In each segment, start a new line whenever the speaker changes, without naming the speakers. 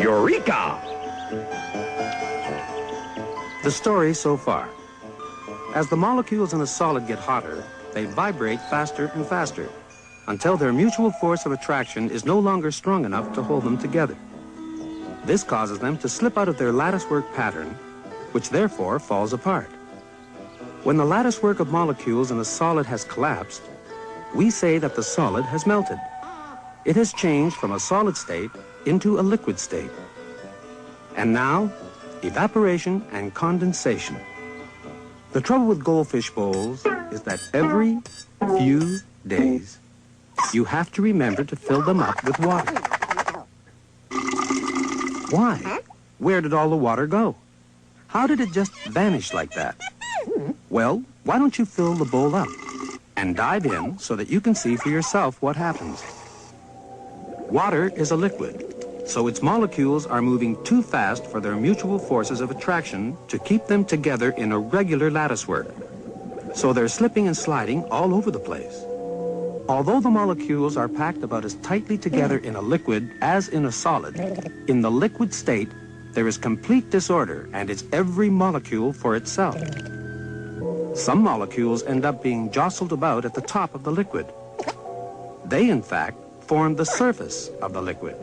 Eureka!
The story so far. As the molecules in a solid get hotter, they vibrate faster and faster until their mutual force of attraction is no longer strong enough to hold them together. This causes them to slip out of their latticework pattern, which therefore falls apart. When the latticework of molecules in a solid has collapsed, we say that the solid has melted. It has changed from a solid state into a liquid state. And now, evaporation and condensation. The trouble with goldfish bowls is that every few days, you have to remember to fill them up with water. Why? Where did all the water go? How did it just vanish like that? Well, why don't you fill the bowl up and dive in so that you can see for yourself what happens. Water is a liquid, so its molecules are moving too fast for their mutual forces of attraction to keep them together in a regular latticework. So they're slipping and sliding all over the place. Although the molecules are packed about as tightly together in a liquid as in a solid, in the liquid state, there is complete disorder and it's every molecule for itself. Some molecules end up being jostled about at the top of the liquid. They, in fact, form the surface of the liquid.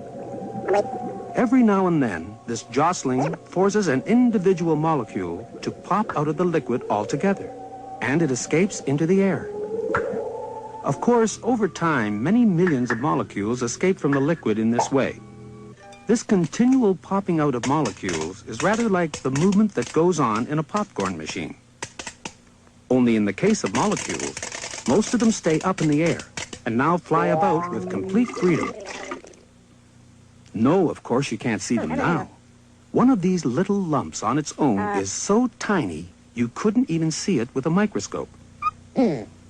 Every now and then, this jostling forces an individual molecule to pop out of the liquid altogether, and it escapes into the air. Of course, over time, many millions of molecules escape from the liquid in this way. This continual popping out of molecules is rather like the movement that goes on in a popcorn machine. Only in the case of molecules, most of them stay up in the air and now fly about with complete freedom. No, of course, you can't see them now. One of these little lumps on its own is so tiny you couldn't even see it with a microscope.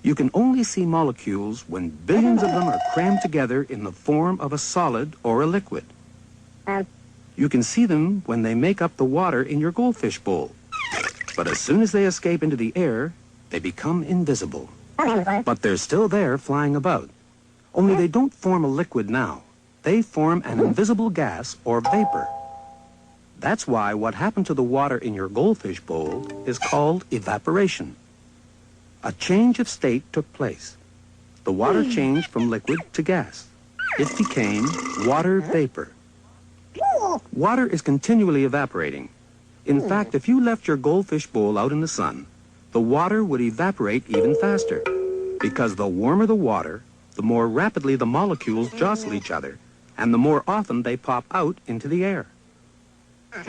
You can only see molecules when billions of them are crammed together in the form of a solid or a liquid. You can see them when they make up the water in your goldfish bowl. But as soon as they escape into the air, they become invisible. But they're still there flying about. Only they don't form a liquid now. They form an invisible gas or vapor. That's why what happened to the water in your goldfish bowl is called evaporation. A change of state took place. The water changed from liquid to gas. It became water vapor. Water is continually evaporating. In fact, if you left your goldfish bowl out in the sun, the water would evaporate even faster, because the warmer the water, the more rapidly the molecules jostle each other, and the more often they pop out into the air.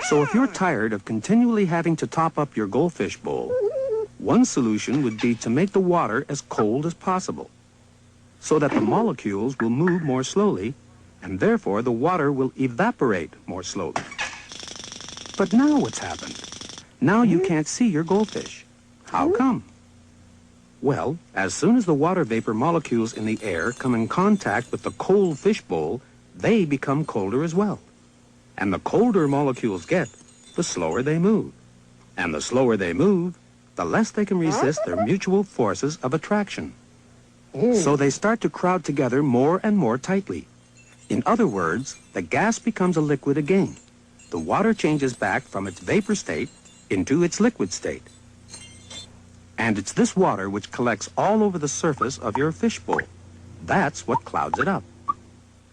So if you're tired of continually having to top up your goldfish bowl, one solution would be to make the water as cold as possible, so that the molecules will move more slowly, and therefore the water will evaporate more slowly. But now what's happened? Now you can't see your goldfish. How come? Well, as soon as the water vapor molecules in the air come in contact with the cold fish bowl, they become colder as well. And the colder molecules get, the slower they move. And the slower they move, the less they can resist their mutual forces of attraction. So they start to crowd together more and more tightly. In other words, the gas becomes a liquid again. The water changes back from its vapor state into its liquid state. And it's this water which collects all over the surface of your fish bowl. That's what clouds it up.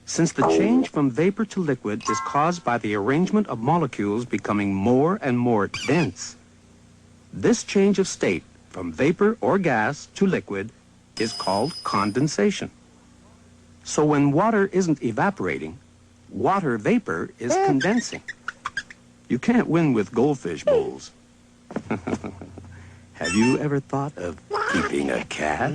Since the change from vapor to liquid is caused by the arrangement of molecules becoming more and more dense, this change of state from vapor or gas to liquid is called condensation. So when water isn't evaporating, water vapor is condensing. You can't win with goldfish bowls. Have you ever thought of keeping a cat?